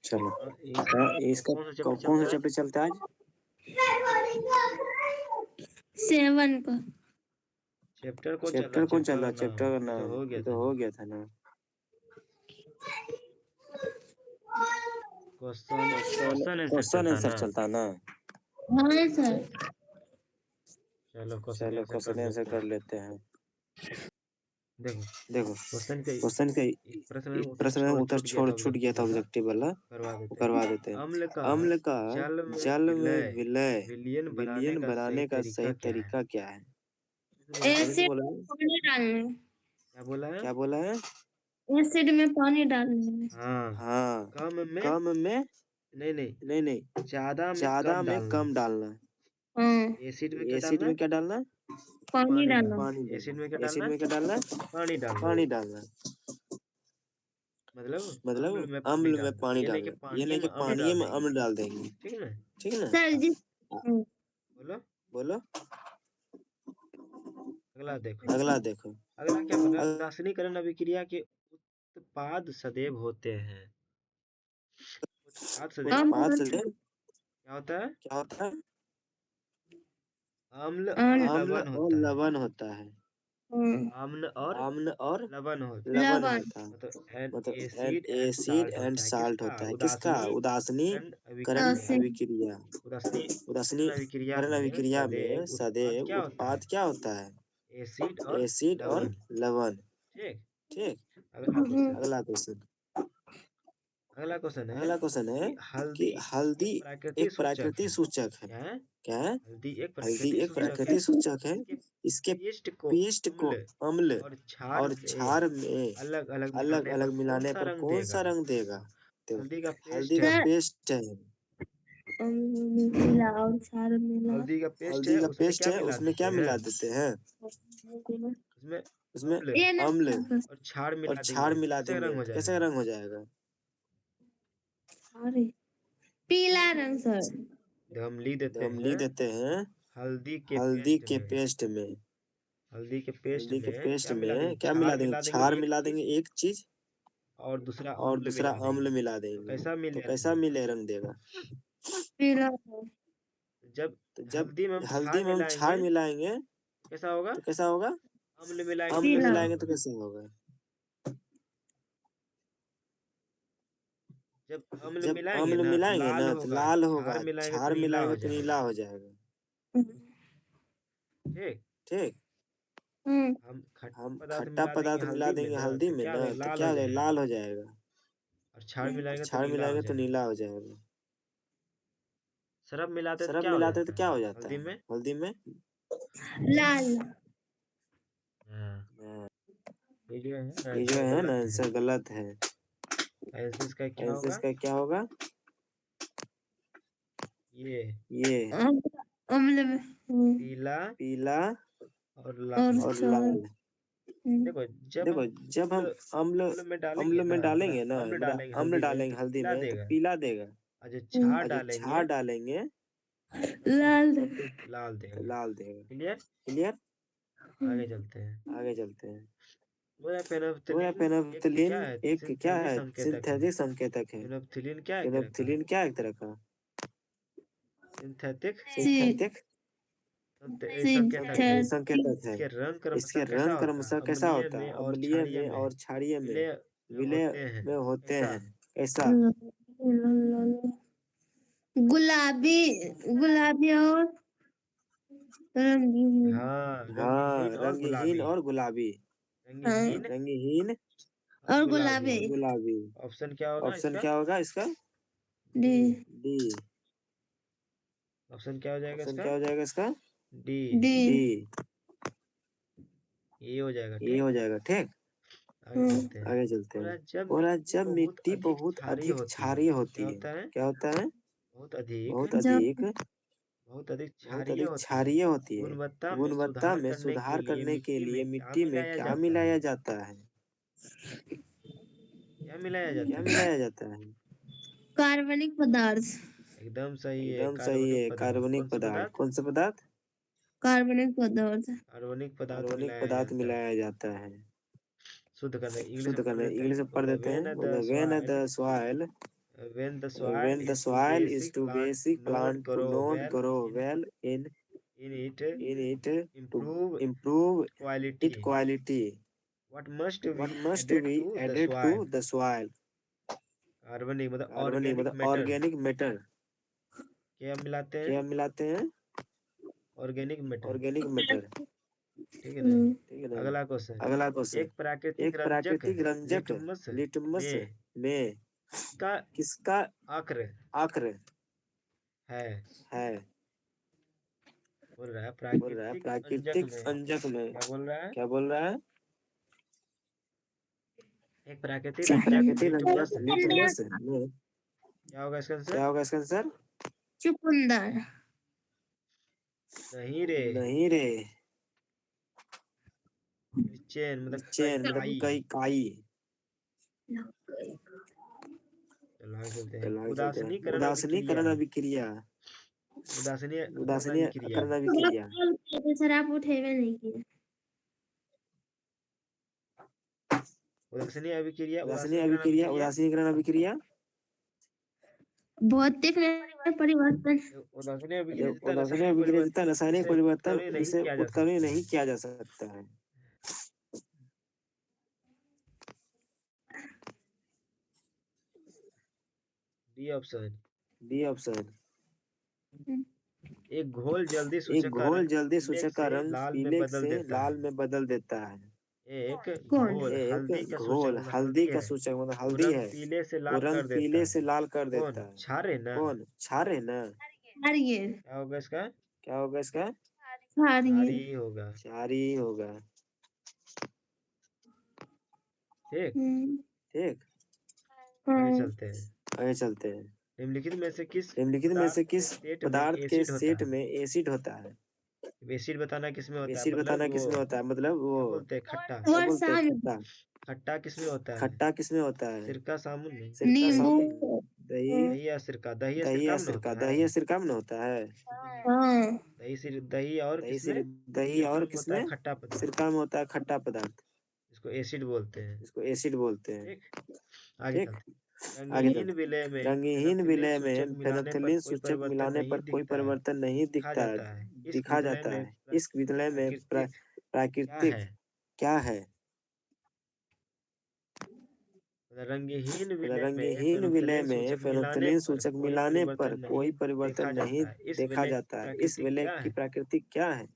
चलो इसका इसका कौन सा चैप्टर कौन चलता सा है? चैप्टर चलता है आज? 7 का। चैप्टर कौन चल रहा चैप्टर है? कौन चल चैप्टर रहा का है? चैप्टर का नाम ये तो नाम हो गया तो था हो ना। गया था ना। क्वेश्चन आंसर क्वेश्चन चलता आंसर ना। चलता ना। हाँ सर। चलो क्वेश्चन चलो आंसर कर क्वेश्चन आंसर लेते कर हैं। लेते हैं। देखो देखो क्वेश्चन का क्वेश्चन का एक प्रश्न में एक उत्तर प्रश्न में उत्तर छूट छूट गया था वाला ऑब्जेक्टिव वाला, करवा वो देते हैं। करवा देते हैं। अम्ल का अम्ल का जल में जल में विलय विलय विलयन बनाने विलयन का सही बनाने का तरीका सही क्या है? तरीका क्या है? बोला कैसे एसिड बोला में है? पानी डालना क्या बोला है? क्या बोला है? एसिड में पानी डालना है। हाँ। हाँ, कम में कम में नहीं नहीं ज्यादा में ज्यादा कम में डालना। कम डालना। हाँ, एसिड में क्या एसिड डालना? में क्या डालना? पानी पानी डालना। डालना। पानी एसिड डालना। में क्या एसिड डालना? में क्या डालना? पानी डालना। पानी डालना। मतलब मतलब अम्ल में पानी अम्ल में डालना, पानी ये नहीं कि डालना, ये पानी नहीं कि में अम्ल पानी डाल में देंगे। अम्ल डाल देंगे। ठीक है ना? ठीक है ना? सर जी। बोलो बोलो अगला देखो। अगला देखो। अगला क्या बोला? रासायनिकरण अभिक्रिया के उत्पाद सदैव होते हैं। उत्पाद सदैव उत्पाद से क्या होता है? क्या होता है? अम्ल और अम्ल लवण और होता है। लवण होता है। अम्ल और अम्ल और लवण होता है। लवण लवण। होता है। मतलब एन मतलब acid and acid salt and होता है। साल्ट किसका? होता है। किसका? उदासीनी करण करण अभिक्रिया। अभिक्रिया। उदासीनीकरण अभिक्रिया करण में अभिक्रिया में सदैव उत्पाद सदैव क्या होता उत्पाद है? क्या होता है? एसिड और एसिड और लवण। लवण। ठीक। ठीक। अगला क्वेश्चन। अगला क्वेश्चन। अगला क्वेश्चन है अगला क्वेश्चन है कि कि हल्दी हल्दी एक प्राकृतिक एक सूचक प्राकृतिक है। सूचक है। क्या है? क्या है? हल्दी एक हल्दी प्राकृतिक एक सूचक है। प्राकृतिक सूचक है। इसके इसके पेस्ट को पेस्ट को अम्ल अम्ल और क्षार और में क्षार में अलग अलग अलग मिलाने पर अलग कौन मिलाने सा पर रंग कौन देगा? सा रंग देगा? देखो, हल्दी का पेस्ट हल्दी है। का सर पेस्ट है। मिला और क्षार मिला। हल्दी का पेस्ट हल्दी है, का उसमें पेस्ट क्या है, मिला उसमें देते क्या हैं? मिला देते हैं? उसमें उसमें अम्ल ये अम्ल नहीं और क्षार और मिला क्षार देंगे तो मिला कैसे देंगे रंग हो तो कैसा जाएगा? रंग हो जाएगा? अरे पीला रंग सर। तो हम लिख देते हम हैं लिख देते हैं हल्दी के हल्दी पेस्ट के में। पेस्ट में। हल्दी के पेस्ट हल्दी के में पेस्ट क्या मिला देंगे? में क्या मिला क्षार देंगे? मिला देंगे क्षार एक मिला देंगे चीज, एक चीज, और दूसरा और अम्ल दूसरा मिला अम्ल देंगे। मिला तो देंगे। कैसा तो मिले कैसा रंग? मिले रंग देगा? पीला। जब तो जब हल्दी में हम क्षार हल्दी में हम क्षार मिलाएंगे मिलाएंगे कैसा होगा? तो कैसा होगा? अम्ल मिलाएंगे तो अम्ल कैसा पीला। मिलाएंगे तो होगा? कैसा होगा? जब अम्ल जब मिलाएंगे अम्ल ना तो मिलाएंगे लाल ना तो होगा, लाल क्षार होगा, मिलाएंगे तो क्षार नीला मिलाएंगे हो तो नीला जाएगा। हो जाएगा। ठीक। ठीक। हम खट्टा हम पदार्थ खट्टा मिला देंगे पदार्थ मिला हल्दी में देंगे ना हल्दी तो में क्या हो ना जाएगा? तो लाल क्या हो हो जाएगा? जाएगा। लाल हो जाएगा। और क्षार और मिलाएंगे तो क्षार नीला हो मिलाएंगे तो जाएगा। नीला हो जाएगा। सरफ मिलाते तो सरफ क्या हो मिलाते तो जाता क्या है हो जाता हल्दी है? में? हल्दी में लाल। हाँ। हाँ, ये जो है ये जो आंसर है ना गलत है। आंसर गलत है। आंसर इसका क्या आंसर होगा? इसका क्या होगा? ये ये अम्ल में पीला पीला और और लाल। और क्षार। लाल। देखो जब देखो हम जब हम अम्ल अम्ल अम्ल में डालेंगे अम्ल ना, में मतलब डालेंगे ना, अम्ल मतलब डालेंगे अम्ल हल्दी में डालेंगे तो हल्दी पीला में तो देगा। पीला देगा। और जो क्षार और जो डालेंगे क्षार डालेंगे लाल। तो लाल देगा। लाल देगा। क्लियर? क्लियर। आगे चलते हैं। आगे चलते हैं। पूरा मोराफेनोफ्थलीन एक क्या पेनोफ्थलीन है? एक क्या सिंथेटिक है? संकेतक है। सिंथेटिक संकेतक है। फेनोफ्थलीन क्या है एक तरह का? फेनोफ्थलीन क्या एक तरह का सिंथेटिक सिंथेटिक संकेतक है। संकेतक है? इसके रंग क्रमशः इसके कैसा रंग होता है? क्रमशः कैसा अम्लीय होता में है? और अम्लीय क्षारीय में में और क्षारीय में विलय में विलय होते हैं। में होते ऐसा हैं। ऐसा गुलाबी। गुलाबी और रंगीन। हाँ, हाँ, रंगहीन और रंगहीन गुलाबी। और गुलाबी। रंगहीन रंगहीन और और गुलाबी। गुलाबी। और गुलाबी। ऑप्शन क्या होगा ऑप्शन इसका? क्या होगा इसका? डी। डी। डी। ऑप्शन क्या हो जाएगा ऑप्शन इसका? क्या हो जाएगा इसका? डी। डी। डी। ये हो जाएगा। ये ठीक। हो जाएगा। ठीक। आगे चलते हैं। आगे चलते हैं। और जब और मिट्टी जब बहुत मिट्टी अधिक बहुत क्षारीय अधिक होती है क्षारीय क्या होती है, होता है? क्या होता है? बहुत अधिक बहुत अधिक क्षारीय होती है। क्षारीय होती है। गुणवत्ता में गुणवत्ता सुधार में करने के सुधार लिए करने के मिट्टी में लिए क्या मिट्टी में मिलाया क्या जाता मिलाया है? जाता है? क्या मिलाया क्या जाता है? मिलाया जाता है? कार्बनिक पदार्थ। एकदम सही है। एकदम सही कार्बनिक है। पदार्थ। कार्बनिक कौन सा पदार्थ। पदार्थ? कौन सा पदार्थ? कार्बनिक पदार्थ। कार्बनिक पदार्थ कार्बनिक मिलाया पदार्थ जाता है। मिलाया जाता है। शुद्ध करना इंग्लिश शुद्ध में पढ़ करना लेते इंग्लिश हैं। में पढ़ देते हैं। When the when the soil soil when the when the soil is too basic, plant plant to not grow well in in it, it to improve improve quality. its quality. What must What be must added be to the added soil? to the soil? कार्बनिक मतलब carbon organic मतलब matter. Organic matter. क्या मिलाते क्या हैं? मिलाते हैं? Organic matter. Organic matter. ठीक है ना? ठीक है ना? अगला क्वेश्चन, अगला क्वेश्चन, एक प्राकृतिक एक रंजक प्राकृतिक रंजक लिटमस लिटमस में का किसका आक्र आक्र है? है? बोल रहा है बोल रहा है प्राकृतिक अंजक प्राकृतिक में। अंजक में। क्या बोल रहा है? क्या बोल रहा है? एक प्राकृतिक रंजक प्राकृतिक लिटमस रंजक लिटमस में क्या होगा इसका आंसर? क्या होगा इसका आंसर? चुकंदर। नहीं रे, नहीं रे, चेन मतलब चेन मतलब काई। कई काई। चलो आगे चलते हैं। चलो आगे चलते हैं। उदासीनीकरण उदासीनीकरण अभिक्रिया। अभिक्रिया। उदासीनीकरण अभिक्रिया। उदासीनीकरण अभिक्रिया। सर आप उठेबे नहीं किए। उदासीनी अभिक्रिया, उदासीनी उदासीनीकरण अभिक्रिया, अभिक्रिया। उदासीनीकरण अभिक्रिया। भौतिक में परिवर्तन। उदासीनी अभिक्रिया जितना उदासीनी रासायनिक अभिक्रिया जितना परिवर्तन रासायनिक इसे परिवर्तन उत्क्रमण नहीं इसे किया जा उत्क्रमण सकता नहीं है। किया जा सकता है। D option. B option. एक घोल जल्दी एक सूचक का घोल रंग जल्दी पीले सूचक का से रंग लाल में पीले बदल से देता लाल है। में बदल देता है। एक कौन? घोल हल्दी एक का सूचक घोल मतलब हल्दी हल्दी का है, सूचक मतलब वो हल्दी रंग है, पीले से वो लाल रंग कर देता पीले है। से लाल कर कौन? देता है। क्षार है ना? कौन? क्षार है ना? क्षारीय। क्या होगा इसका? क्या होगा इसका? क्षारीय। क्षारी होगा। क्षार ही होगा। ठीक, ठीक। आगे चलते हैं। आगे चलते हैं। निम्नलिखित में से किस निम्नलिखित में से किस सेट में पदार्थ के एसिड होता सेट है? में एसिड होता है? एसिड बताना किसमें होता है? एसिड मतलब बताना वो किसमें होता है? मतलब वो क्या बोलते हैं? खट्टा। क्या बोलते हैं? वर्षा में। खट्टा। खट्टा किसमें होता है? खट्टा किसमें होता है? सिरका, साबुन नहीं। सिरका, नींबू। साबुन, दही। दही या सिरका? दही या दही सिरका या में ना सिरका? होता है। दही या सिरका में होता है। हाँ। दही और दही किसमें? दही सिरका और में होता है किसमें? खट्टा पदार्थ, सिरका में होता है खट्टा पदार्थ, इसको एसिड बोलते हैं। इसको एसिड बोलते हैं। ठीक, आगे ठीक। चलते हैं। आगे रंगहीन चलते विलय में हैं। रंगहीन फेनोक्सिलिन विलय सूचक में मिलाने पर फेनोक्सिलिन कोई सूचक परिवर्तन मिलाने नहीं पर कोई दिखता है। परिवर्तन नहीं दिखा दिखता जाता है। इस दिखा विलय जाता में है। इस विलय में प्राकृतिक क्या प्राकृतिक है? क्या है? रंगहीन विलय में रंगहीन विलय फेनोक्सिलिन में सूचक मिलाने फेनोक्सिलिन पर सूचक कोई मिलाने पर परिवर्तन नहीं कोई परिवर्तन देखा नहीं जाता है। इस देखा विलय की जाता है। इस प्राकृतिक विलय क्या की है? प्राकृतिक क्या है?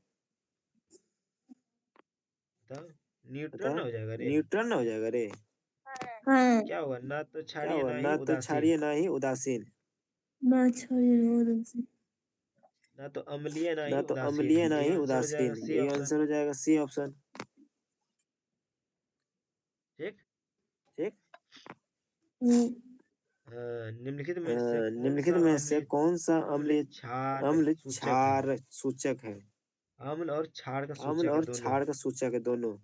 बताओ। न्यूट्रन बताओ। हो जाएगा रे। न्यूट्रन हो जाएगा रे। हाँ। क्या होगा? ना तो क्या क्षारीय हुआ? ना ही ना तो उदासीन। क्षारीय ना ही उदासीन। ना क्षारीय। ना तो अम्लीय ना ना ही तो उदासीन। अम्लीय ना यही ही आंसर हो जाएगा उदासीन। सी यही ऑप्शन। आंसर हो जाएगा सी ऑप्शन। ठीक। ठीक। निम्नलिखित में से कौन निम्नलिखित सा में से अम्ल कौन सा अम्ल क्षार अम्ल सूचक है? क्षार सूचक है? अम्ल और क्षार का अम्ल सूचक है और दोनों। क्षार का सूचक है दोनों।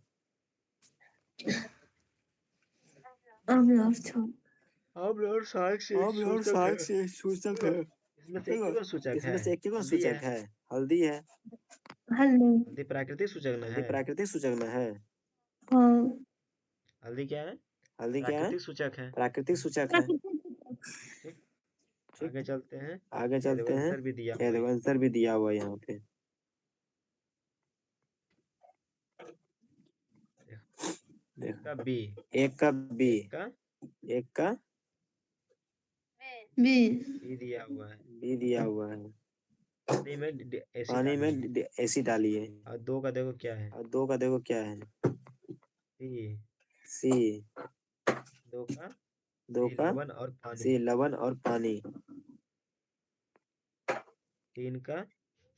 अम्ल और क्षार। अम्ल और क्षार से अम्ल और सूचक क्षार है। से सूचक है। इसमें से एक ही को सूचक इसमें है। से एक ही कौन हल्दी सूचक है। है? हल्दी है। हल्दी। हल्दी प्राकृतिक सूचक ना हल्दी है। प्राकृतिक सूचक में है। हाँ। हल्दी क्या है? हल्दी क्या है? प्राकृतिक सूचक है। प्राकृतिक सूचक है। ठीक, ठीक। आगे चलते हैं। आगे ये देखो चलते हैं। आंसर भी दिया ये हुआ है। देखो आंसर भी दिया हुआ है यहाँ पे। एक का बी, एक का बी, एक का एक का बी। बी दिया हुआ है। बी दिया हुआ है। पानी में एसिड पानी में डालिए। एसिड डालिए। और दो का देखो क्या है? और दो का देखो क्या है? सी। सी। दो का दो सी का लवण और पानी। सी लवण और पानी। तीन का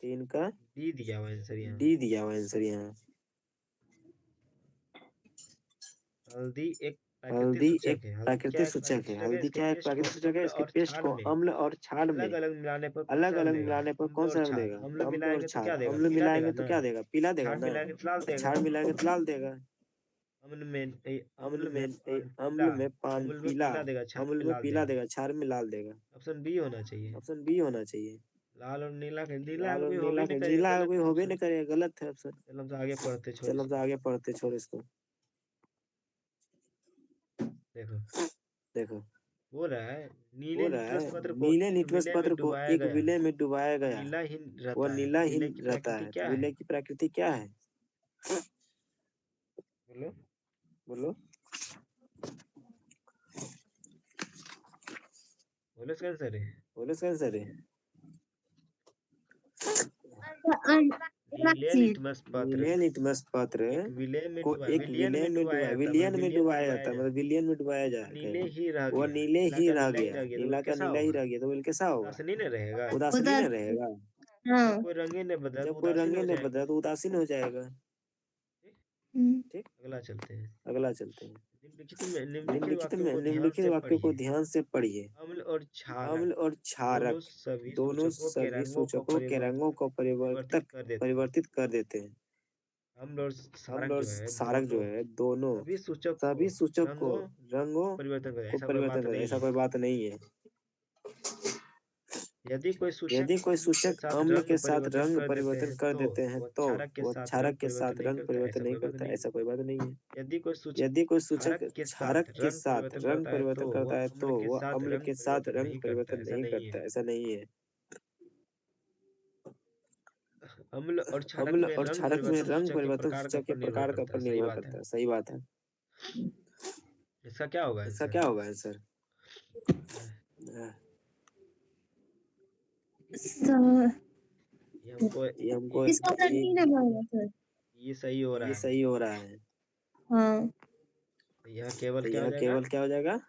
तीन का डी दिया हुआ आंसर यहाँ। डी दिया हुआ आंसर यहाँ। हल्दी एक प्राकृतिक हल्दी एक सूचक है। हल्दी क्या प्राकृतिक एक सूचक प्राकृतिक है। सूचक है? हल्दी इसके क्या है? पेस्ट को प्राकृतिक सूचक है। अम्ल इसके और पेस्ट क्षार को में अम्ल और क्षार में अलग अलग मिलाने पर कौन अलग सा रंग अलग देगा? मिलाने पर अम्ल कौन और सा रंग क्षार। देगा? अम्ल अम्ल और मिलाएंगे तो क्षार। क्या देगा? अम्ल पीला देगा मिलाएंगे तो ना। क्या देगा? पीला देगा क्षार ना। मिलाएंगे तो लाल देगा। क्षार मिलाएंगे तो लाल देगा। अम्ल में अम्ल अम्ल में में पीला। अम्ल में पान अम्ल में पीला। पीला देगा, क्षार अम्ल में में लाल पीला देगा। देगा, क्षार में लाल देगा। ऑप्शन बी होना चाहिए। ऑप्शन बी होना चाहिए। लाल और नीला का नीला लाल और कोई हो भी नीला नहीं का करेगा, नीला गलत कोई है हो भी ऑप्शन। नहीं करेगा, गलत है ऑप्शन। चलो हम तो आगे पढ़ते छोड़ चलो हम तो इसको। आगे पढ़ते छोड़ इसको। देखो देखो बोल रहा है नीले बोल रहा निटवस है पत्र को नीले एक निटवस विलय में पत्र को डुबाया एक गया। विलय में डुबाया वो गया। नीलाहीन वह रहता है। नीलाहीन विलय की रहता प्रकृति है। क्या है? विलय की प्रकृति क्या है? बोलो। बोलो। बोलो इसका आंसर है। बोलो इसका आंसर है। नीले निटवस पत्र नीले निटवस पत्र एक विलय में को डुबाया, एक विलियन में डुबाया जाता, मतलब विलियन में विलियन में डुबाया डुबाया जाता है, जाता। मतलब विलियन में डुबाया वो जाता नीले है। ही रह वह गया, नीले नीला ही का रह नीला ही गया। रह गया, तो वो नीला का कैसा नीला ही होगा? रह गया, तो वो कैसा होगा? उदासीन ही न रहेगा। उदासीन ही न रहेगा। जब हाँ। कोई रंगीन नहीं बदला तो जब कोई उदासीन रंग हो नहीं जाएगा। बदला तो उदासीन हो जाएगा। ठीक? ठीक। अगला चलते हैं। अगला चलते हैं। निम्नलिखित वाक्यों को ध्यान निम्नलिखित से वाक्यों को पढ़िए। ध्यान से पढ़िए। अम्ल और क्षारक अम्ल और दोनों क्षारक सभी दोनों सूचकों के सभी रंगों को सूचकों के रंगों को परिवर्तित कर देते हैं। परिवर्तित कर देते हैं। अम्ल और अम्ल क्षारक और जो है क्षारक जो दोनों है दोनों सभी सूचक को रंगों परिवर्तन कर, को ऐसा कोई परिवर्तन बात कर, नहीं ऐसा है। कोई बात नहीं है। यदि कोई सूचक यदि कोई अम्ल के सूचक साथ अम्ल रंग के साथ परिवर्तन रंग कर देते परिवर्तन हैं कर तो देते हैं वह तो क्षारक के वह साथ क्षारक रंग के परिवर्तन साथ नहीं रंग करता, परिवर्तन ऐसा नहीं कोई बात करता, नहीं है। ऐसा कोई बात नहीं है। यदि कोई सूचक यदि कोई सूचक क्षारक के क्षारक साथ के रंग साथ परिवर्तन रंग करता है तो परिवर्तन करता वह है अम्ल तो के वह साथ अम्ल रंग के साथ परिवर्तन रंग नहीं करता, परिवर्तन ऐसा नहीं नहीं है। करता, ऐसा नहीं है। अम्ल और क्षारक अम्ल में और रंग क्षारक में परिवर्तन रंग सूचक के परिवर्तन प्रकार सूचक के पर निर्भर प्रकार का करता पर है। सही निर्भर बात है। करता है। सही बात है। इसका क्या होगा इसका आंसर? क्या होगा आंसर? ये हमको ये हमको इसका आंसर डी नंबर होगा सर। ये सही हो रहा ये है। सही हो रहा है। हाँ। तो यह केवल तो क्या हो यह जाएगा? केवल क्या हो जाएगा?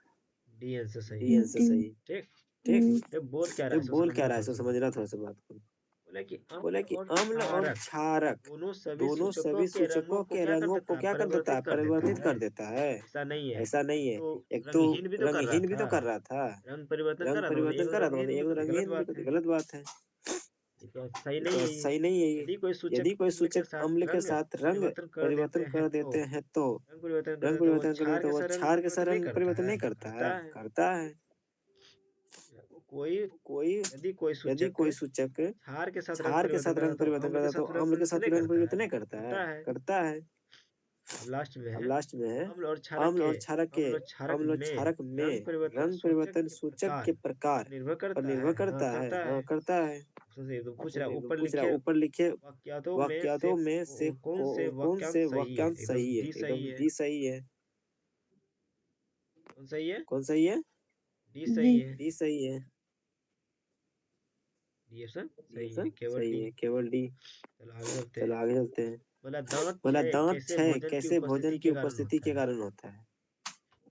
डी आंसर सही डी है। आंसर सही। ठीक। ठीक। ये बोल क्या रहा ये है, सो बोल क्या समझना रहा है, थोड़ा सो सा। समझना थोड़ा सा बात को। बोला कि बोले अम्ल कि और अम्ल और क्षारक क्षारक दोनों दोनों सभी सभी सूचकों को के क्या कर रंगों देता को है? क्या कर देता है? परिवर्तित कर देता परिवर्तित है। कर देता है। ऐसा नहीं है। ऐसा नहीं एक है। तो एक तो रंगहीन भी तो कर रहा रंगहीन भी तो था, कर रहा था। रंग परिवर्तन कर रंग रहा था, मतलब एक परिवर्तन कर रहा था, मतलब रंगहीन भी एक तो गलत रंगीन भी बात तो है। गलत बात है। ये तो सही ये नहीं तो है ये। सही नहीं है ये। यदि कोई यदि सूचक कोई अम्ल के सूचक साथ अम्ल के रंग साथ रंग परिवर्तन कर देते परिवर्तन हैं कर तो देते हैं तो रंग परिवर्तन कर रंग देते तो वो परिवर्तन कर क्षार देते के तो वह साथ रंग क्षार के परिवर्तन साथ नहीं रंग करता परिवर्तन है, नहीं करता है, करता है। करता है। कोई कोई यदि कोई यदि सूचक कोई सूचक क्षार के साथ रंग क्षार के परिवर्तन साथ करता है रंग तो परिवर्तन अम्ल करता के है तो साथ रंग अम्ल के परिवर्तन साथ नहीं रंग करता परिवर्तन है, नहीं करता है, करता है। करता है। अब लास्ट में अब है लास्ट में है अम्ल और अम्ल और क्षारक के क्षारक अम्ल और में क्षारक रंग में परिवर्तन रंग सूचक परिवर्तन के सूचक के प्रकार पर प्रकार निर्भर पर करता निर्भर है। हाँ, करता है। करता है। हाँ, करता है। ऑप्शन से एकदम पूछ ऑप्शन रहा है, एकदम ऊपर पूछ रहा है, लिखे ऊपर लिखे से वाक्यातों में से कौन वाक्यांश से सही है? वाक्यांश एकदम सही है? डी सही एकदम है। डी सही है। कौन सही है? कौन सही है? D D. सही है। डी सही है। डी ऑप्शन डी सही है, ऑप्शन केवल सही डी। है, केवल डी। चलो आगे चलते चलो हैं। आगे चलते हैं। बोला दांत बोला क्षय दांत कैसे क्षय भोजन की कैसे भोजन उपस्थिति की के कारण उपस्थिति होता के है? कारण होता है?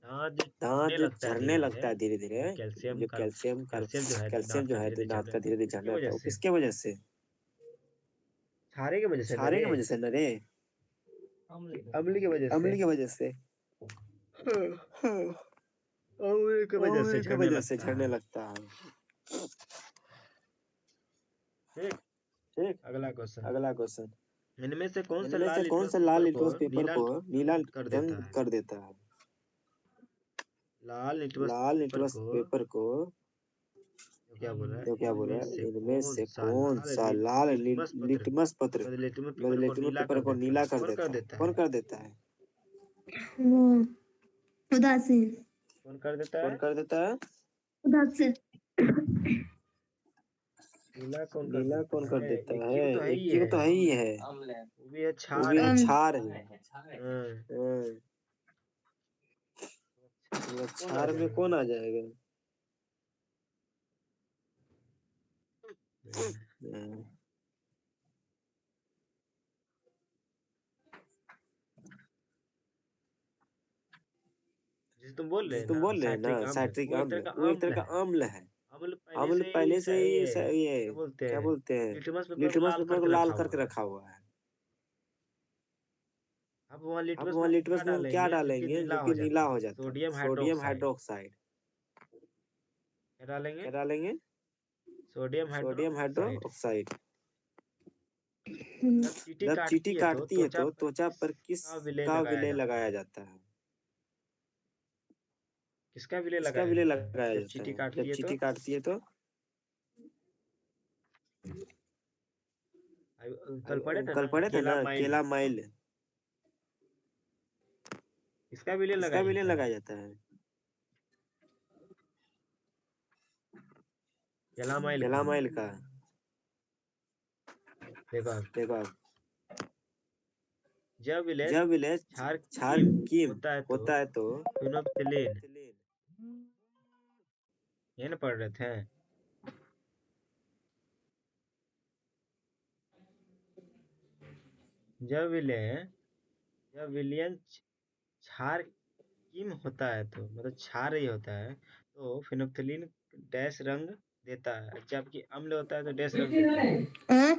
दांत जो दांत झड़ने जो लगता है झड़ने धीरे लगता धीरे, है धीरे धीरे, जो कैल्शियम जो का कैल्शियम जो है कैल्शियम दांत जो का है धीरे तो धीरे दांत झड़ने का लगता धीरे है, धीरे किसकी झड़ने लगता वजह है, वो से? किसके वजह से? क्षारे की वजह से ना क्षारे रे, की वजह से न रे, अम्ल की वजह से। अम्ल की वजह से। अम्ल की वजह से अम्ल की झड़ने वजह से लगता झड़ने है। लगता है। ठीक। ठीक। अगला क्वेश्चन। अगला क्वेश्चन। इनमें से कौन सा इनमें से लाल कौन लिटमस सा लाल पेपर को लिटमस पेपर नीला को नीला रंग कर देता रंग है? कर देता है? लाल लिटमस लाल पेपर लिटमस को, पेपर को तो क्या बोल रहा है, तो क्या बोल रहा इनमें है? से इनमें कौन से सा कौन सा लाल लिटमस पत्र लिटमस पत्र मतलब लिटमस पेपर मतलब को लिटमस नीला पेपर कर को देता नीला है? कर कौन कर देता है? देता कौन है? कर देता है? वो उदासीन। कौन कर देता कौन है? कर देता है? उदासीन। नीला कौन कर नीला देता कौन कर है? देता एक है? ही को तो है एक ही ही है, तो है ही है, वो भी है वो क्षार भी है है। क्षार है। हाँ, हाँ, क्षार वो में कौन आ क्षार में जाएगा? कौन आ जाएगा? हाँ, जैसे तुम बोल रहे जैसे हैं तुम ना बोल रहे हैं ना साइट्रिक अम्ल, साइट्रिक वो एक तरह अम्ल, का वो एक तरह अम्ल का है। अम्ल है। अम्ल पहले अम्ल से ही पहले से ही ये क्या बोलते क्या हैं, बोलते हैं, लिटमस पेपर को लिटमस लाल पेपर को करके लाल रखा हुआ करके है। रखा हुआ है। अब वहाँ अब लिटमस वहाँ में हम क्या लिटमस में हम क्या डालेंगे जो कि डालेंगे जो नीला हो कि नीला जाता है? हो जाता है? Sodium sodium hydroxide. हाइड्रोक्साइड। क्या डालेंगे? क्या डालेंगे? Sodium sodium hydroxide. हाइड्रोक्साइड। जब चींटी जब चींटी काटती है तो काटती है त्वचा तो पर त्वचा पर किसका विलेय किसका लगाया विलेय जाता लगाया है? जाता है? किसका विलेय किसका लगाया विलेय जाता है लगाया जब जाता चींटी है जब काटती है तो? चींटी काटती है तो? कल पढ़े थे कल ना, पढ़े थे केला ना माइल। केला माइल, किसका विलेय किसका लगाया विलेय जाता है? लगाया जाता है? कैलामाइल का कैलामाइल का। देखो अब, देखो अब, जब विलेज जब विलेज क्षार क्षार कीम कीम होता है तो तो फिनोप्थिलीन, ये ना पढ़ रहे थे। जब विलेन जब विलियन क्षार कीम होता है तो मतलब क्षार ही होता है तो फिनोप्थिलीन डैश रंग देता है, जबकि अम्ल होता है तो डैश रंग देता है। हाँ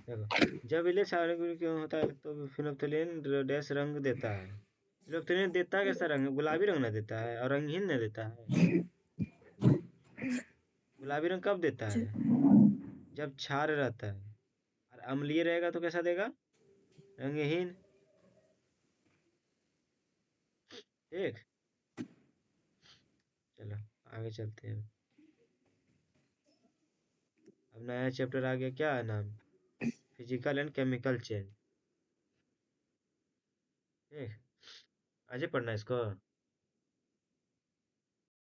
देखो, जब विलेन क्षार क्यों होता है तो फिनोप्थिलीन डैश रंग देता है। फिनोप्थिलीन देता है कैसा रंग? गुलाबी रंग ना देता है और रंगहीन ना देता है। गुलाबी रंग कब देता है? जब क्षार रहता है, और अम्लीय रहेगा तो कैसा देगा? रंगहीन। ठीक, चलो आगे चलते हैं। अब नया चैप्टर आ गया, क्या है नाम? Physical and chemical change. ठीक, आज ही पढ़ना है इसको।